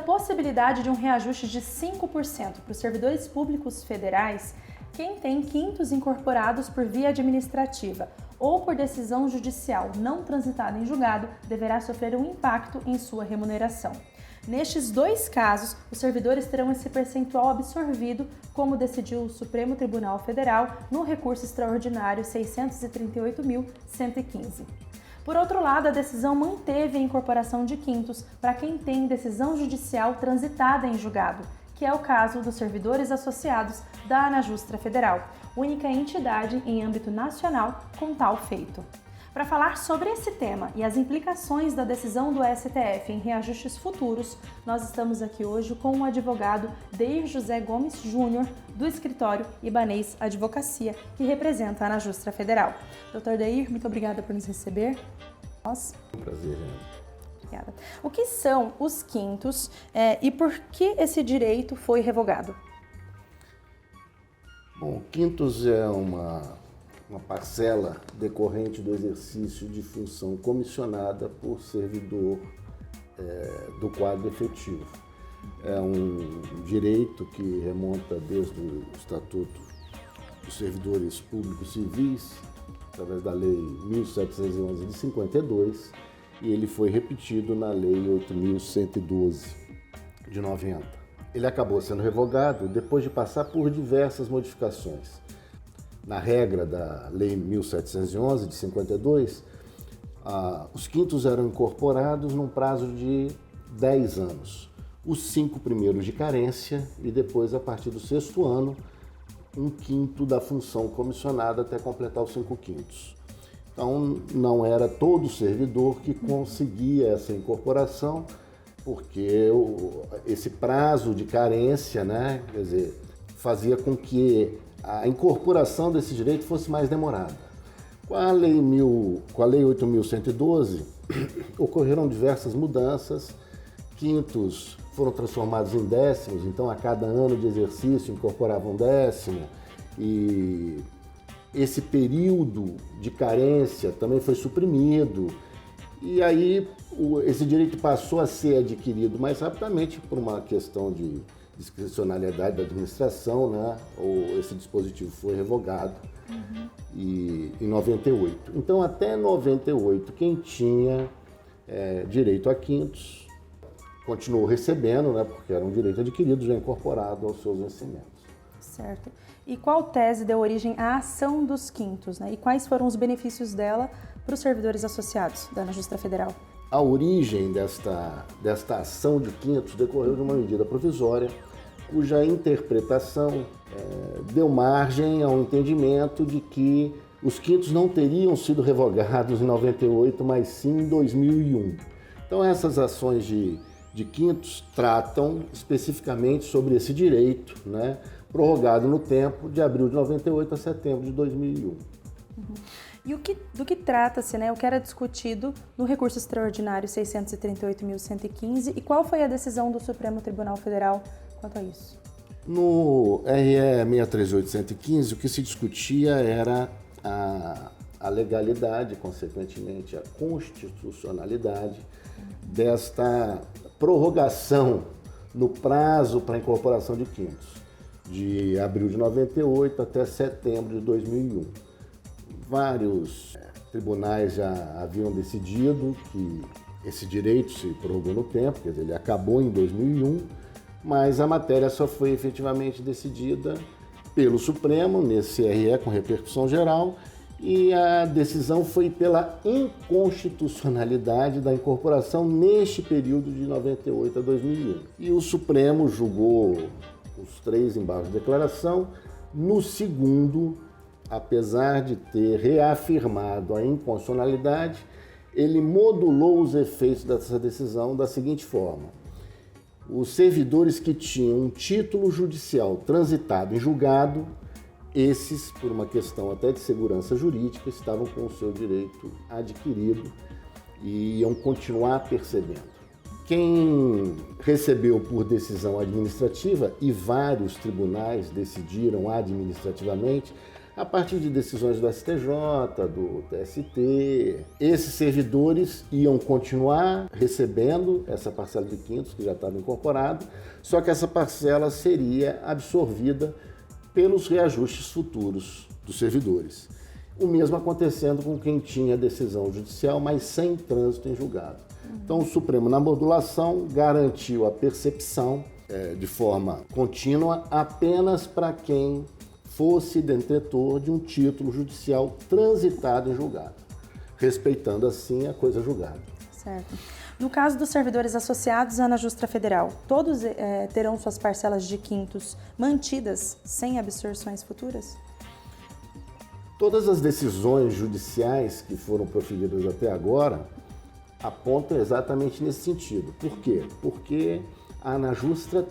possibilidade de um reajuste de 5% para os servidores públicos federais, quem tem quintos incorporados por via administrativa ou por decisão judicial não transitada em julgado deverá sofrer um impacto em sua remuneração. Nestes dois casos, os servidores terão esse percentual absorvido, como decidiu o Supremo Tribunal Federal no recurso extraordinário 638.115. Por outro lado, a decisão manteve a incorporação de quintos para quem tem decisão judicial transitada em julgado, que é o caso dos servidores associados da Anajustra Federal, única entidade em âmbito nacional com tal feito. Para falar sobre esse tema e as implicações da decisão do STF em reajustes futuros, nós estamos aqui hoje com o advogado Deir José Gomes Júnior, do escritório Ibanez Advocacia, que representa a Anajustra Federal. Dr. Deir, muito obrigada por nos receber. Um prazer, Ana. Obrigada. O que são os quintos e por que esse direito foi revogado? Bom, quintos é uma parcela decorrente do exercício de função comissionada por servidor do quadro efetivo. É um direito que remonta desde o Estatuto dos Servidores Públicos Civis, através da Lei 1711 de 52, e ele foi repetido na Lei 8.112 de 90. Ele acabou sendo revogado depois de passar por diversas modificações. Na regra da Lei 1711 de 52, os quintos eram incorporados num prazo de 10 anos. Os 5 primeiros de carência e depois, a partir do 6º ano, 1/5 da função comissionada até completar os 5 quintos. Então, não era todo servidor que conseguia essa incorporação, porque esse prazo de carência, né, quer dizer, fazia com que a incorporação desse direito fosse mais demorada. Com a Lei 8.112, ocorreram diversas mudanças. Quintos foram transformados em décimos, então a cada ano de exercício incorporava um décimo, e esse período de carência também foi suprimido, e aí esse direito passou a ser adquirido mais rapidamente por uma questão de discricionalidade da administração, né? Ou esse dispositivo foi revogado em 98. Então, até 98, quem tinha direito a quintos continuou recebendo, né? Porque era um direito adquirido, já incorporado aos seus vencimentos. Certo. E qual tese deu origem à ação dos quintos, né? E quais foram os benefícios dela para os servidores associados da Anajustra Federal? A origem desta ação de quintos decorreu de uma medida provisória cuja interpretação deu margem ao entendimento de que os quintos não teriam sido revogados em 98, mas sim em 2001. Então, essas ações de quintos tratam especificamente sobre esse direito, né, prorrogado no tempo de abril de 98 a setembro de 2001. E do que trata-se, né, o que era discutido no recurso extraordinário 638.115 e qual foi a decisão do Supremo Tribunal Federal quanto a isso? No RE 638.115, o que se discutia era a legalidade, consequentemente a constitucionalidade desta prorrogação no prazo para a incorporação de quintos, de abril de 98 até setembro de 2001. Vários tribunais já haviam decidido que esse direito se prorrogou no tempo, quer dizer, ele acabou em 2001, mas a matéria só foi efetivamente decidida pelo Supremo, nesse RE com repercussão geral, e a decisão foi pela inconstitucionalidade da incorporação neste período de 98 a 2001. E o Supremo julgou os 3 embargos de declaração. No segundo, apesar de ter reafirmado a inconstitucionalidade, ele modulou os efeitos dessa decisão da seguinte forma: os servidores que tinham um título judicial transitado em julgado, esses, por uma questão até de segurança jurídica, estavam com o seu direito adquirido e iam continuar percebendo. Quem recebeu por decisão administrativa, e vários tribunais decidiram administrativamente, a partir de decisões do STJ, do TST. Esses servidores iam continuar recebendo essa parcela de quintos que já estava incorporada, só que essa parcela seria absorvida pelos reajustes futuros dos servidores. O mesmo acontecendo com quem tinha decisão judicial, mas sem trânsito em julgado. Então, o Supremo, na modulação, garantiu a percepção de forma contínua apenas para quem fosse detentor de um título judicial transitado em julgado, respeitando assim a coisa julgada. Certo. No caso dos servidores associados à Anajustra Federal, todos terão suas parcelas de quintos mantidas sem absorções futuras? Todas as decisões judiciais que foram proferidas até agora apontam exatamente nesse sentido. Por quê? Porque a Anajustra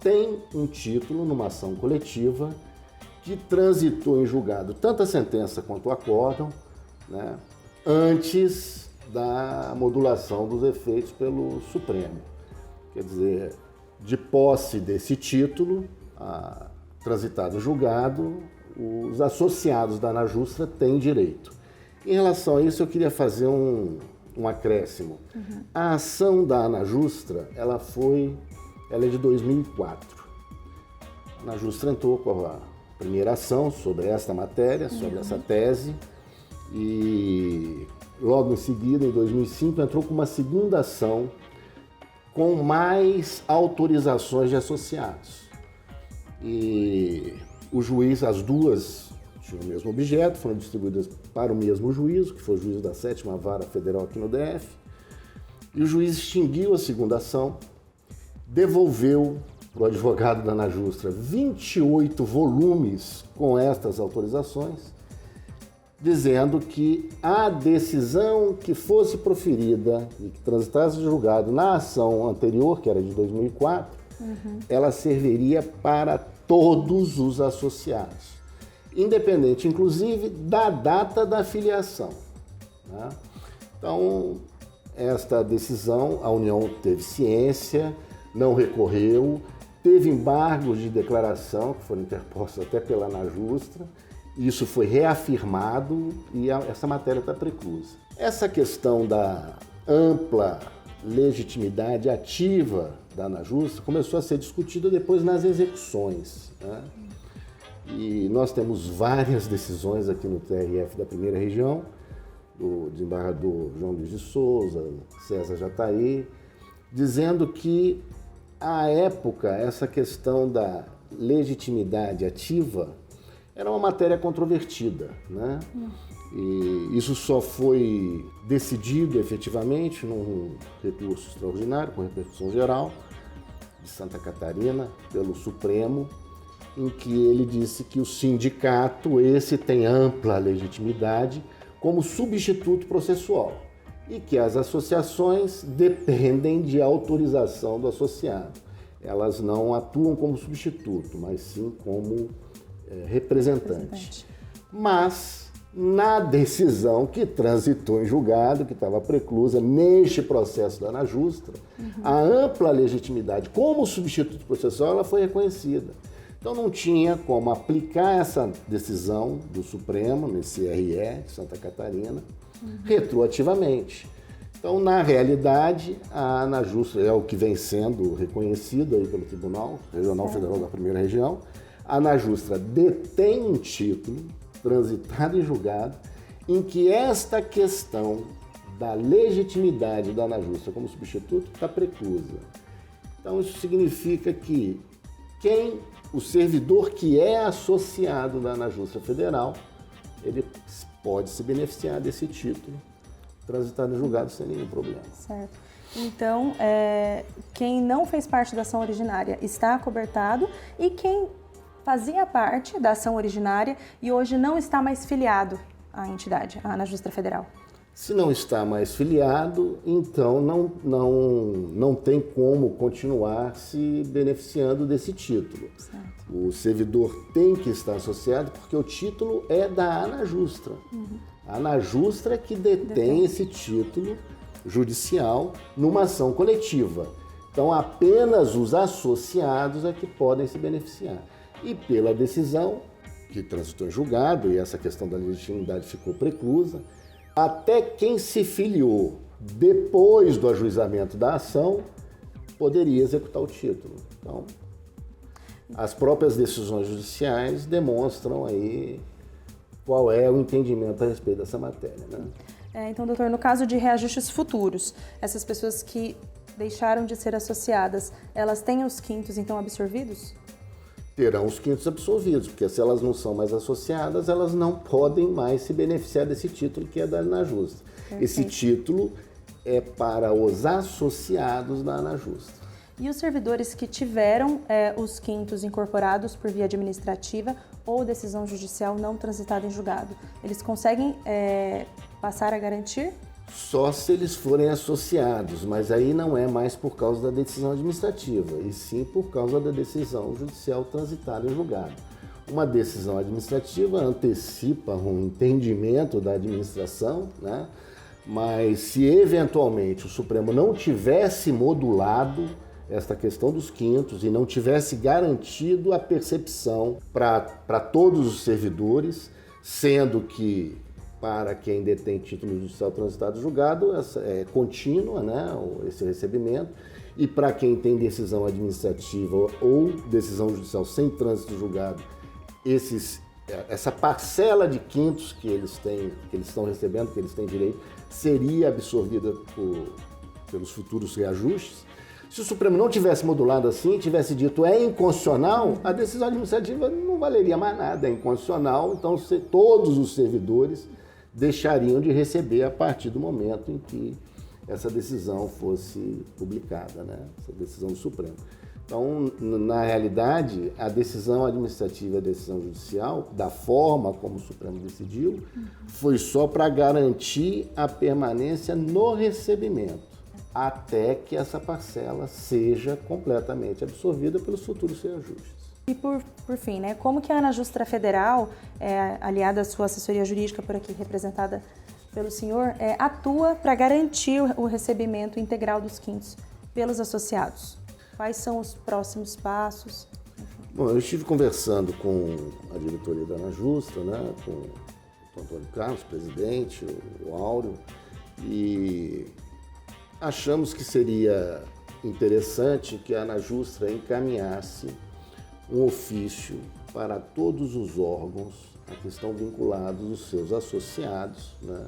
tem um título numa ação coletiva que transitou em julgado tanto a sentença quanto o acórdão, né, antes da modulação dos efeitos pelo Supremo. Quer dizer, de posse desse título, transitado em julgado, os associados da Anajustra têm direito. Em relação a isso, eu queria fazer um acréscimo. A ação da Anajustra, ela é de 2004. A Anajustra entrou com a primeira ação sobre esta matéria, sobre essa tese, e logo em seguida, em 2005, entrou com uma segunda ação com mais autorizações de associados. E o juiz, as duas tinham o mesmo objeto, foram distribuídas para o mesmo juízo, que foi o juízo da 7ª Vara Federal aqui no DF, e o juiz extinguiu a segunda ação, devolveu para o advogado da Anajustra 28 volumes com estas autorizações, dizendo que a decisão que fosse proferida e que transitasse de julgado na ação anterior, que era de 2004, ela serviria para todos os associados, independente, inclusive, da data da filiação. Né? Então, esta decisão, a União teve ciência, não recorreu, teve embargos de declaração, que foram interpostos até pela Anajustra, isso foi reafirmado e essa matéria está preclusa. Essa questão da ampla legitimidade ativa da Anajustra começou a ser discutida depois nas execuções, né? E nós temos várias decisões aqui no TRF da primeira região, do desembargador João Luiz de Souza, César Jataí, dizendo que, à época, essa questão da legitimidade ativa era uma matéria controvertida, né? E isso só foi decidido efetivamente num recurso extraordinário, com repercussão geral, de Santa Catarina, pelo Supremo, em que ele disse que o sindicato, esse tem ampla legitimidade como substituto processual e que as associações dependem de autorização do associado. Elas não atuam como substituto, mas sim como representante. Mas, na decisão que transitou em julgado, que estava preclusa neste processo da Anajustra, a ampla legitimidade como substituto processual ela foi reconhecida. Então não tinha como aplicar essa decisão do Supremo, nesse RE de Santa Catarina, retroativamente. Então, na realidade, a Anajustra é o que vem sendo reconhecido aí pelo Tribunal Regional Federal da Primeira Região. A Anajustra detém um título transitado em julgado em que esta questão da legitimidade da Anajustra como substituto está preclusa. Então, isso significa que o servidor que é associado da Anajustra Federal, ele pode se beneficiar desse título transitado em julgado sem nenhum problema. Certo. Então, quem não fez parte da ação originária está acobertado e quem fazia parte da ação originária e hoje não está mais filiado à entidade, à Anajustra Federal. Se não está mais filiado, então não tem como continuar se beneficiando desse título. Certo. O servidor tem que estar associado porque o título é da Anajustra. A Anajustra é que detém esse título judicial numa ação coletiva. Então, apenas os associados é que podem se beneficiar. E pela decisão, que transitou em julgado, e essa questão da legitimidade ficou preclusa, até quem se filiou depois do ajuizamento da ação poderia executar o título. Então, as próprias decisões judiciais demonstram aí qual é o entendimento a respeito dessa matéria, né? Então, doutor, no caso de reajustes futuros, essas pessoas que deixaram de ser associadas, elas têm os quintos, então, absorvidos? Terão os quintos absorvidos, porque se elas não são mais associadas, elas não podem mais se beneficiar desse título que é da Anajusta. Perfeito. Esse título é para os associados da Anajusta. E os servidores que tiveram os quintos incorporados por via administrativa ou decisão judicial não transitada em julgado, eles conseguem passar a garantir? Só se eles forem associados, mas aí não é mais por causa da decisão administrativa, e sim por causa da decisão judicial transitada em julgado. Uma decisão administrativa antecipa um entendimento da administração, né? Mas se eventualmente o Supremo não tivesse modulado esta questão dos quintos e não tivesse garantido a percepção para todos os servidores, sendo que para quem detém título judicial transitado e julgado, é contínua, né, esse recebimento, e para quem tem decisão administrativa ou decisão judicial sem trânsito julgado, essa parcela de quintos que eles estão recebendo, que eles têm direito, seria absorvida pelos futuros reajustes. Se o Supremo não tivesse modulado assim, tivesse dito é inconstitucional, a decisão administrativa não valeria mais nada, é inconstitucional, então todos os servidores deixariam de receber a partir do momento em que essa decisão fosse publicada, né? Essa decisão do Supremo. Então, na realidade, a decisão administrativa e a decisão judicial, da forma como o Supremo decidiu, foi só para garantir a permanência no recebimento, até que essa parcela seja completamente absorvida pelos futuros reajustes. E por fim, né, como que a Anajusta Federal, aliada à sua assessoria jurídica por aqui representada pelo senhor, atua para garantir o recebimento integral dos quintos pelos associados? Quais são os próximos passos? Bom, eu estive conversando com a diretoria da Anajusta, né, com o Antônio Carlos, presidente, o Áureo, e achamos que seria interessante que a Anajusta encaminhasse um ofício para todos os órgãos a que estão vinculados os seus associados, né,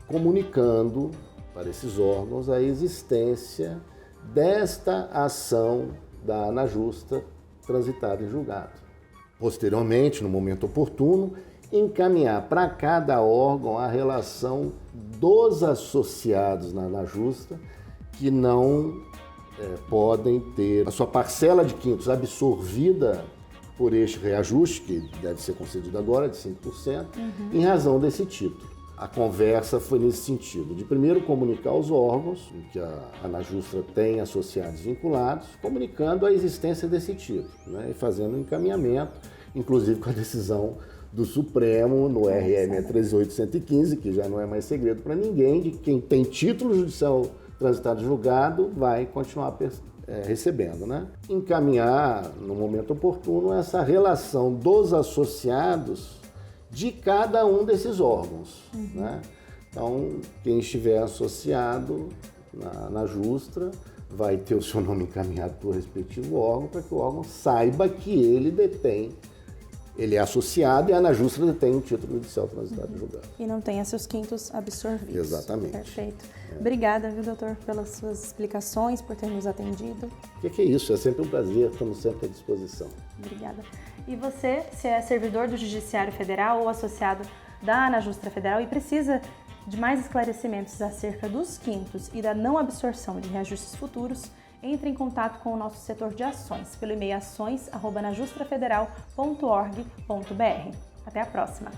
comunicando para esses órgãos a existência desta ação da Anajusta transitada em julgado. Posteriormente, no momento oportuno, encaminhar para cada órgão a relação dos associados na Anajusta que não podem ter a sua parcela de quintos absorvida por este reajuste, que deve ser concedido agora, de 5%, em razão desse título. A conversa foi nesse sentido, de primeiro comunicar aos órgãos que a Anajusta tem associados vinculados, comunicando a existência desse título, né, e fazendo um encaminhamento, inclusive com a decisão do Supremo no RE 63815, que já não é mais segredo para ninguém, de quem tem título judicial transitado e julgado vai continuar recebendo, né? Encaminhar, no momento oportuno, essa relação dos associados de cada um desses órgãos, né? Então, quem estiver associado na Justra vai ter o seu nome encaminhado para o respectivo órgão, para que o órgão saiba que ele é associado e a Anajusta detém um título judicial transitado e julgado. E não tenha seus quintos absorvidos. Exatamente. Perfeito. Obrigada, viu, doutor, pelas suas explicações, por ter nos atendido. O que é isso? É sempre um prazer, estamos sempre à disposição. Obrigada. E você, se é servidor do Judiciário Federal ou associado da Anajusta Federal e precisa de mais esclarecimentos acerca dos quintos e da não absorção de reajustes futuros, entre em contato com o nosso setor de ações pelo e-mail ações@anajustrafederal.org.br. Até a próxima!